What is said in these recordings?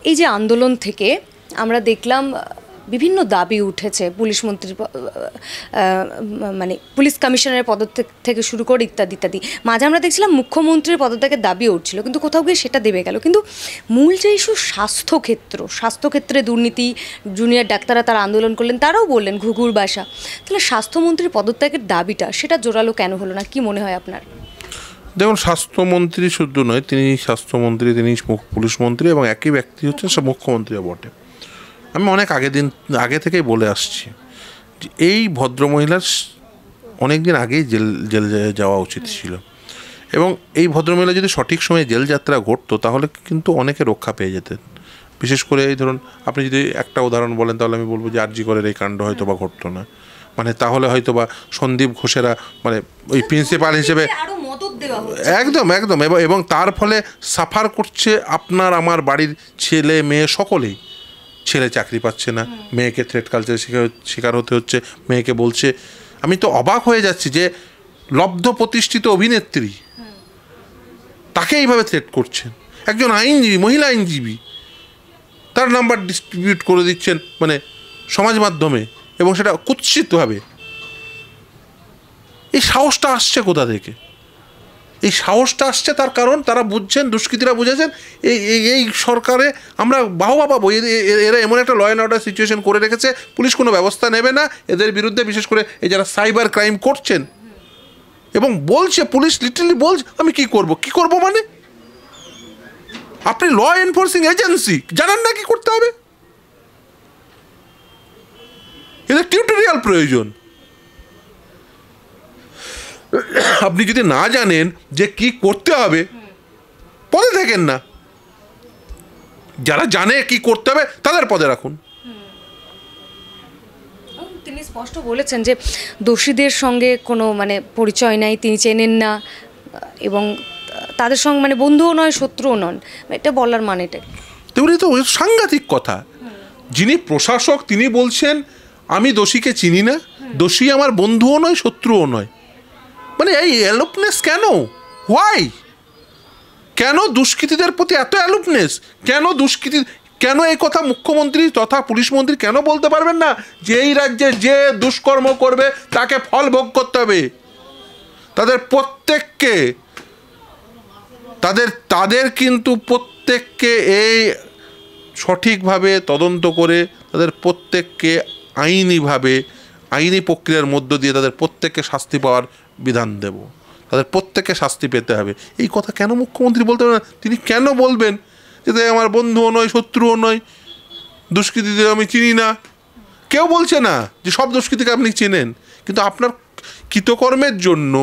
এই যে আন্দোলন থেকে আমরা দেখলাম বিভিন্ন দাবি উঠেছে, পুলিশ মন্ত্রীর মানে পুলিশ কমিশনারের পদত্যাগ থেকে শুরু করে ইত্যাদি ইত্যাদি। মাঝে আমরা দেখছিলাম মুখ্যমন্ত্রীর পদত্যাগের দাবিও উঠছিল, কিন্তু কোথাও গিয়ে সেটা দেবে গেল। কিন্তু মূল যে ইস্যু স্বাস্থ্যক্ষেত্রে দুর্নীতি, জুনিয়র ডাক্তাররা তারা আন্দোলন করলেন, তারাও বললেন ঘুঘুর বাসা। তাহলে স্বাস্থ্যমন্ত্রীর পদত্যাগের দাবিটা সেটা জোরালো কেন হলো না, কি মনে হয় আপনার? দেখুন, স্বাস্থ্যমন্ত্রী শুধু নয়, তিনি স্বাস্থ্যমন্ত্রী, তিনি পুলিশ মন্ত্রী এবং একই ব্যক্তি হচ্ছেন সে মুখ্যমন্ত্রীও বটে। আমি অনেক আগে থেকেই বলে আসছি যে এই ভদ্রমহিলার অনেক দিন আগেই জেল যাওয়া উচিত ছিল, এবং এই ভদ্রমহিলা যদি সঠিক সময়ে জেল যাত্রা ঘটতো তাহলে কিন্তু অনেকে রক্ষা পেয়ে যেতেন। বিশেষ করে এই ধরুন, আপনি যদি একটা উদাহরণ বলেন তাহলে আমি বলবো যে আরজি করের এই কাণ্ড হয়তো বা ঘটতো না, মানে তাহলে হয়তো বা সন্দীপ ঘোষেরা মানে ওই প্রিন্সিপাল হিসেবে একদম এবং তার ফলে সাফার করছে আপনার আমার বাড়ির ছেলে মেয়ে সকলেই। ছেলে চাকরি পাচ্ছে না, মেয়েকে থ্রেট কালচারের শিকার হতে হচ্ছে, মেয়েকে বলছে। আমি তো অবাক হয়ে যাচ্ছি যে লব্ধ প্রতিষ্ঠিত অভিনেত্রী, তাকে এইভাবে থ্রেট করছেন। একজন আইনজীবী, মহিলা আইনজীবী, তার নাম্বার ডিস্ট্রিবিউট করে দিচ্ছেন মানে সমাজ মাধ্যমে, এবং সেটা কুৎসিতভাবে। এই সাহসটা আসছে কোথা থেকে? এই সাহসটা আসছে তার কারণ তারা বুঝছেন, দুষ্কৃতীরা বুঝেছেন এই সরকারে আমরা বাহবা পাবো, এরা এমন একটা ল অ্যান্ড অর্ডার সিচুয়েশন করে রেখেছে, পুলিশ কোনো ব্যবস্থা নেবে না এদের বিরুদ্ধে, বিশেষ করে এই যারা সাইবার ক্রাইম করছেন। এবং বলছে পুলিশ লিটারালি বলছে আমি কি করব মানে আপনি ল এনফোর্সিং এজেন্সি, জানেন না কি করতে হবে? এদের টিউটোরিয়াল প্রয়োজন। আপনি যদি না জানেন যে কি করতে হবে, পদে থাকেন না। যারা জানে কি করতে হবে তাদের পদে রাখুন। তিনি স্পষ্ট বলেছেন যে দোষীদের সঙ্গে কোনো মানে পরিচয় নাই, তিনি চেনেন না, এবং তাদের সঙ্গে মানে বন্ধুও নয় শত্রুও নন। এটা বলার মানেটা তেমনি তো সাংঘাতিক কথা। যিনি প্রশাসক তিনি বলছেন আমি দোষীকে চিনি না, দোষী আমার বন্ধুও নয় শত্রুও নয়। মানে এই অ্যালোপনেস কেন? হোয়াই? কেন দুষ্কৃতীদের প্রতি এত অ্যালোপনেস? কেন এই কথা মুখ্যমন্ত্রী তথা পুলিশ মন্ত্রী কেন বলতে পারবেন না যে এই রাজ্যে যে দুষ্কর্ম করবে তাকে ফল ভোগ করতে হবে? তাদের প্রত্যেককে তাদের কিন্তু প্রত্যেককে এই সঠিকভাবে তদন্ত করে তাদের প্রত্যেককে আইনি প্রক্রিয়ার মধ্য দিয়ে তাদের প্রত্যেককে শাস্তি পাওয়ার বিধান দেব। তাদের প্রত্যেককে শাস্তি পেতে হবে। এই কথা কেন মুখ্যমন্ত্রী বলতে পারেন না? তিনি কেন বলবেন যে আমার বন্ধুও নয় শত্রুও নয়, দুষ্কৃতীদের আমি চিনি না? কেউ বলছে না যে সব দুষ্কৃতীকে আপনি চেনেন, কিন্তু আপনার কৃতকর্মের জন্য,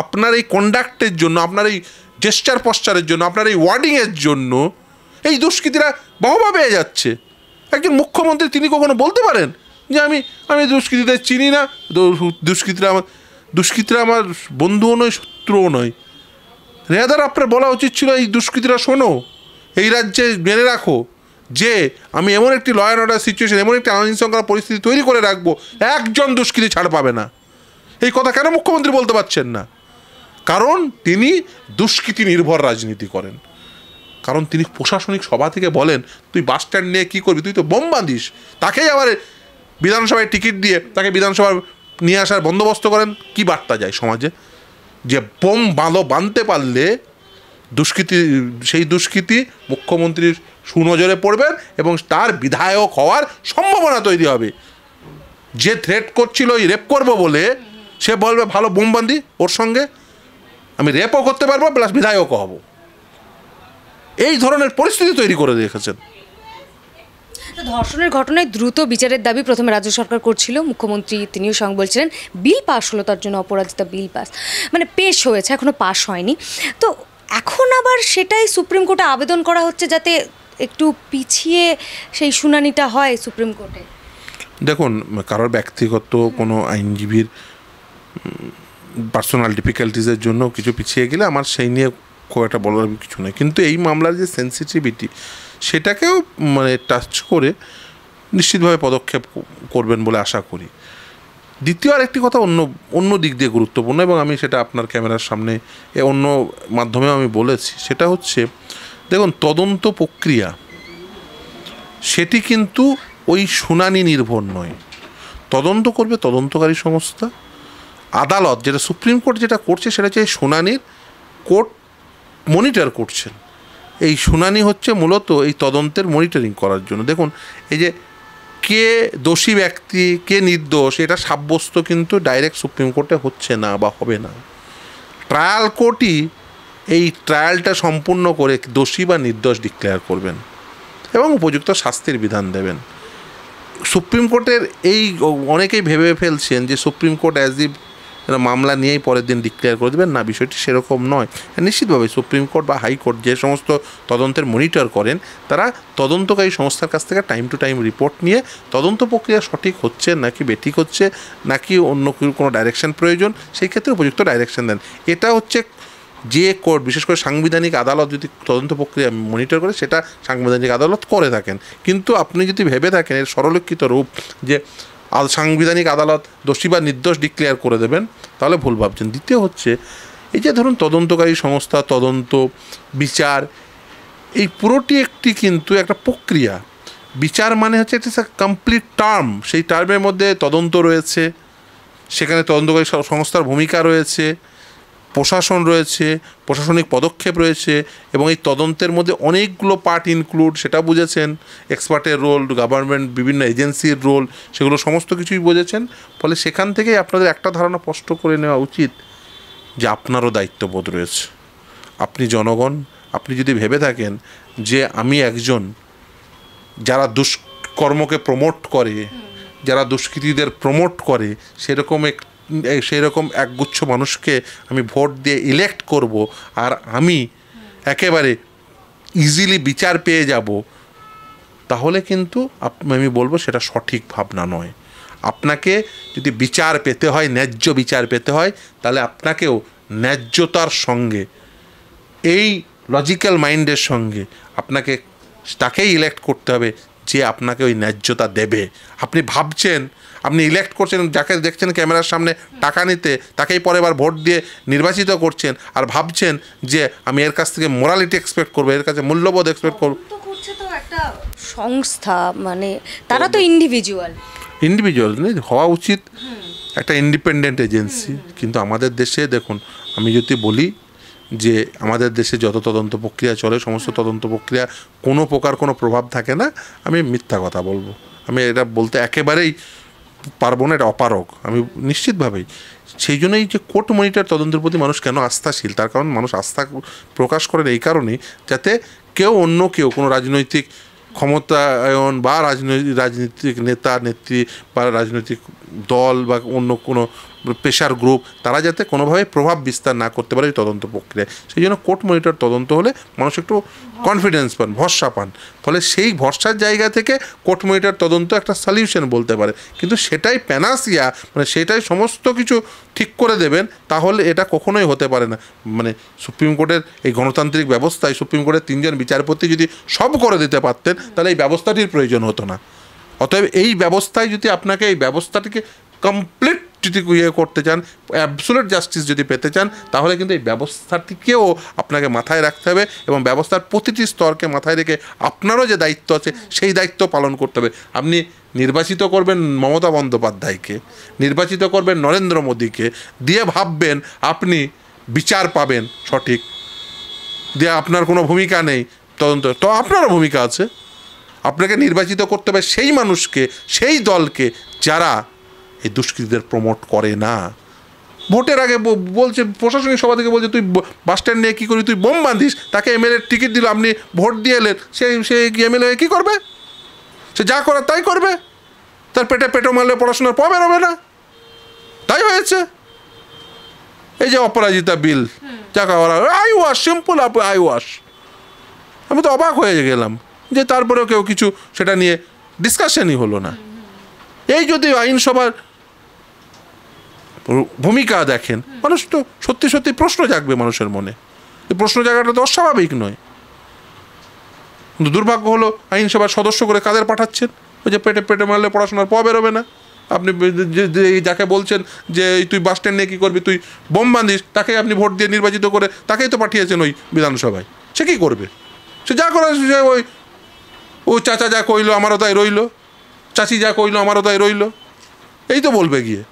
আপনার এই কন্ডাক্টের জন্য, আপনার এই জেস্চার পশ্চারের জন্য, আপনার এই ওয়ার্ডিংয়ের জন্য এই দুষ্কৃতীরা বাহবা পেয়ে যাচ্ছে। একজন মুখ্যমন্ত্রী তিনি কখনো বলতে পারেন যে আমি দুষ্কৃতীদের চিনি না, দুষ্কৃতীরা আমার বন্ধুও নয় শত্রুও নয়? রেহাদার আপনার বলা উচিত ছিল এই দুষ্কৃতীরা শোনো, এই রাজ্যে মেনে রাখো যে আমি এমন একটি ল অ্যান্ড অর্ডার সিচুয়েশন, এমন একটি আইন শৃঙ্খলা পরিস্থিতি তৈরি করে রাখবো একজন দুষ্কৃতী ছাড় পাবে না। এই কথা কেন মুখ্যমন্ত্রী বলতে পারছেন না? কারণ তিনি দুষ্কৃতী নির্ভর রাজনীতি করেন। কারণ তিনি প্রশাসনিক সভা থেকে বলেন তুই বাস স্ট্যান্ড নিয়ে কী করবি, তুই তো বোম বাঁধিস। তাকেই আবার বিধানসভায় টিকিট দিয়ে তাকে বিধানসভার নিয়ে আসার বন্দোবস্ত করেন। কি বার্তা যায় সমাজে? যে বোম বাঁধতে পারলে সেই দুষ্কৃতী মুখ্যমন্ত্রীর সুনজরে পড়বেন এবং তার বিধায়ক হওয়ার সম্ভাবনা তৈরি হবে। যে থ্রেট করছিল ওই রেপ করবো বলে, সে বলবে ভালো বোম বাঁধি, ওর সঙ্গে আমি রেপও করতে পারবো প্লাস বিধায়কও হব। এই ধরনের পরিস্থিতি তৈরি করে রেখেছেন। ধর্ষণের ঘটনায় দ্রুত বিচারের দাবি প্রথমে রাজ্য সরকার করছিল, মুখ্যমন্ত্রী তিনিও সঙ্গে বলছিলেন। বিল পাস হলো তার জন্য, অপরাজিতা বিল পাস মানে পেশ হয়েছে, এখনও পাস হয়নি। তো এখন আবার সেটাই সুপ্রিম কোর্টে আবেদন করা হচ্ছে যাতে একটু পিছিয়ে সেই শুনানিটা হয় সুপ্রিম কোর্টে। দেখুন, কারোর ব্যক্তিগত কোনো আইনজীবীর পার্সোনাল ডিফিকাল্টিজের জন্য কিছু পিছিয়ে গেলে আমার সেই নিয়ে খুব একটা বলার কিছু নেই, কিন্তু এই মামলার যে সেন্সিটিভিটি সেটাকেও মানে টাচ করে নিশ্চিতভাবে পদক্ষেপ করবেন বলে আশা করি। দ্বিতীয় আরেকটি কথা অন্য দিক দিয়ে গুরুত্বপূর্ণ, এবং আমি সেটা আপনার ক্যামেরার সামনে অন্য মাধ্যমেও আমি বলেছি, সেটা হচ্ছে দেখুন তদন্ত প্রক্রিয়া সেটি কিন্তু ওই শুনানি নির্ভর নয়, তদন্ত করবে তদন্তকারী সংস্থা। আদালত যেটা সুপ্রিম কোর্ট যেটা করছে সেটা হচ্ছে এই শুনানির কোর্ট মনিটর করছেন। এই শুনানি হচ্ছে মূলত এই তদন্তের মনিটরিং করার জন্য। দেখুন, এই যে কে দোষী ব্যক্তি কে নির্দোষ এটা সাব্যস্ত কিন্তু ডাইরেক্ট সুপ্রিম কোর্টে হচ্ছে না বা হবে না। ট্রায়াল কোর্টই এই ট্রায়ালটা সম্পূর্ণ করে দোষী বা নির্দোষ ডিক্লেয়ার করবেন এবং উপযুক্ত শাস্তির বিধান দেবেন। সুপ্রিম কোর্টের এই অনেকেই ভেবে ফেলছেন যে সুপ্রিম কোর্ট অ্যাজ ইফ মামলা নিয়েই পরের দিন ডিক্লেয়ার করে দেবেন, না, বিষয়টি সেরকম নয়। নিশ্চিতভাবে সুপ্রিম কোর্ট বা হাইকোর্ট যে সমস্ত তদন্তের মনিটর করেন তারা তদন্তকারী সংস্থার কাছ থেকে টাইম টু টাইম রিপোর্ট নিয়ে তদন্ত প্রক্রিয়া সঠিক হচ্ছে নাকি বেঠিক হচ্ছে নাকি অন্য কোনো ডাইরেকশন প্রয়োজন সেই ক্ষেত্রে উপযুক্ত ডাইরেকশন দেন। এটা হচ্ছে যে কোর্ট, বিশেষ করে সাংবিধানিক আদালত যদি তদন্ত প্রক্রিয়া মনিটর করে সেটা সাংবিধানিক আদালত করে থাকেন। কিন্তু আপনি যদি ভেবে থাকেন এর সরলীকৃত রূপ যে সাংবিধানিক আদালত দোষী বা নির্দোষ ডিক্লেয়ার করে দেবেন, তাহলে ভুল ভাবছেন। দ্বিতীয় হচ্ছে এই যে ধরুন তদন্তকারী সংস্থা, তদন্ত, বিচার, এই পুরোটি একটি কিন্তু একটা প্রক্রিয়া। বিচার মানে হচ্ছে এটা কমপ্লিট টার্ম, সেই টার্মের মধ্যে তদন্ত রয়েছে, সেখানে তদন্তকারী সংস্থার ভূমিকা রয়েছে, প্রশাসন রয়েছে, প্রশাসনিক পদক্ষেপ রয়েছে এবং এই তদন্তের মধ্যে অনেকগুলো পার্ট ইনক্লুড, সেটা বুঝেছেন। এক্সপার্টের রোল, গভর্নমেন্ট বিভিন্ন এজেন্সির রোল, সেগুলো সমস্ত কিছুই বুঝেছেন। ফলে সেখান থেকেই আপনাদের একটা ধারণা স্পষ্ট করে নেওয়া উচিত যে আপনারও দায়িত্ববোধ রয়েছে। আপনি জনগণ, আপনি যদি ভেবে থাকেন যে আমি একজন যারা দুষ্কর্মকে প্রমোট করে, যারা দুষ্কৃতীদের প্রমোট করে সেরকম একগুচ্ছ মানুষকে আমি ভোট দিয়ে ইলেক্ট করব আর আমি একেবারে ইজিলি বিচার পেয়ে যাব, তাহলে কিন্তু আমি বলবো সেটা সঠিক ভাবনা নয়। আপনাকে যদি বিচার পেতে হয়, ন্যায্য বিচার পেতে হয়, তাহলে আপনাকেও ন্যায্যতার সঙ্গে, এই লজিক্যাল মাইন্ডের সঙ্গে আপনাকে তাকেই ইলেক্ট করতে হবে যে আপনাকে ওই ন্যায্যতা দেবে। আপনি ভাবছেন, আপনি ইলেক্ট করছেন, যাকে দেখছেন ক্যামেরার সামনে টাকা নিতে, তাকেই পরের বার ভোট দিয়ে নির্বাচিত করছেন, আর ভাবছেন যে আমি এর কাছ থেকে মোরালিটি এক্সপেক্ট করবো, এর কাছে মূল্যবোধ এক্সপেক্ট করবো। করছে তো একটা সংস্থা, মানে তারা তো ইন্ডিভিজুয়াল হওয়া উচিত, একটা ইন্ডিপেন্ডেন্ট এজেন্সি। কিন্তু আমাদের দেশে দেখুন, আমি যদি বলি যে আমাদের দেশে যত তদন্ত প্রক্রিয়া চলে সমস্ত তদন্ত প্রক্রিয়া কোনো প্রকার কোনো প্রভাব থাকে না, আমি মিথ্যা কথা বলবো। আমি এটা বলতে একেবারেই পারবো না, এটা অপারগ আমি নিশ্চিতভাবেই। সেই জন্যই যে কোর্ট মনিটর তদন্তের প্রতি মানুষ কেন আস্থাশীল, তার কারণ মানুষ আস্থা প্রকাশ করেন এই কারণেই যাতে কেউ কোনো রাজনৈতিক ক্ষমতায়ন বা রাজনৈতিক নেতা নেত্রী বা রাজনৈতিক দল বা অন্য কোনো প্রেশার গ্রুপ তারা যাতে কোনোভাবে প্রভাব বিস্তার না করতে পারে এই তদন্ত প্রক্রিয়ায়। সেই জন্য কোর্ট মনিটর তদন্ত হলে মানুষ একটু কনফিডেন্স পান, ভরসা পান। ফলে সেই ভরসার জায়গা থেকে কোর্ট মনিটর তদন্ত একটা সলিউশন বলতে পারে। কিন্তু সেটাই প্যানাসিয়া, মানে সেটাই সমস্ত কিছু ঠিক করে দেবেন, তাহলে এটা কখনোই হতে পারে না। মানে সুপ্রিম কোর্টের এই গণতান্ত্রিক ব্যবস্থায় সুপ্রিম কোর্টের 3 জন বিচারপতি যদি সব করে দিতে পারতেন তাহলে এই ব্যবস্থাটির প্রয়োজন হতো না। অতএব এই ব্যবস্থায় যদি আপনাকে এই ব্যবস্থাটিকে কমপ্লিট যদি করতে চান, অ্যাবসোলিউট জাস্টিস যদি পেতে চান, তাহলে কিন্তু এই ব্যবস্থাটিকেও আপনাকে মাথায় রাখতে হবে এবং ব্যবস্থার প্রতিটি স্তরকে মাথায় রেখে আপনারও যে দায়িত্ব আছে সেই দায়িত্ব পালন করতে হবে। আপনি নির্বাচিত করবেন মমতা বন্দ্যোপাধ্যায়কে, নির্বাচিত করবেন নরেন্দ্র মোদীকে, দিয়ে ভাববেন আপনি বিচার পাবেন সঠিক, দিয়ে আপনার কোনো ভূমিকা নেই তদন্ত, তো আপনারও ভূমিকা আছে। আপনাকে নির্বাচিত করতে হবে সেই মানুষকে, সেই দলকে যারা এই দুষ্কৃতীদের প্রমোট করে না। ভোটের আগে বলছে, প্রশাসনিক সভা থেকে বলছে তুই বাস স্ট্যান্ড নিয়ে কী করি, তুই বোম বাঁধিস, তাকে এমএলএর টিকিট দিল, আপনি ভোট দিয়ে এলেন, সে এমএলএ কী করবে? সে যা করার তাই করবে, তার পেটে মারলে পড়াশোনার পা বেরোবে না। তাই হয়েছে এই যে অপরাজিতা বিল, যাকে I wash, simple I wash. আমি তো অবাক হয়ে গেলাম যে তারপরেও কেউ কিছু সেটা নিয়ে ডিসকাশনই হলো না। এই যদি আইনসভার ভূমিকা দেখেন, মানুষ তো সত্যি প্রশ্ন জাগবে মানুষের মনে। এই প্রশ্ন জায়গাটা তো অস্বাভাবিক নয়। কিন্তু দুর্ভাগ্য হলো আইনসভার সদস্য করে কাদের পাঠাচ্ছেন? ওই যে পেটে মারলে পড়াশোনার পা বেরোবে না। আপনি যাকে বলছেন যে তুই বাস স্ট্যান্ড নিয়ে কী করবি, তুই বোম বাঁধিস, তাকে আপনি ভোট দিয়ে নির্বাচিত করে তাকেই তো পাঠিয়েছেন ওই বিধানসভায়। সে কী করবে? সে যা করে ওই ও চাচা যা কইলো আমারও তাই রইলো, চাচি যা কইলো আমারও তাই রইলো, এই তো বলবে গিয়ে।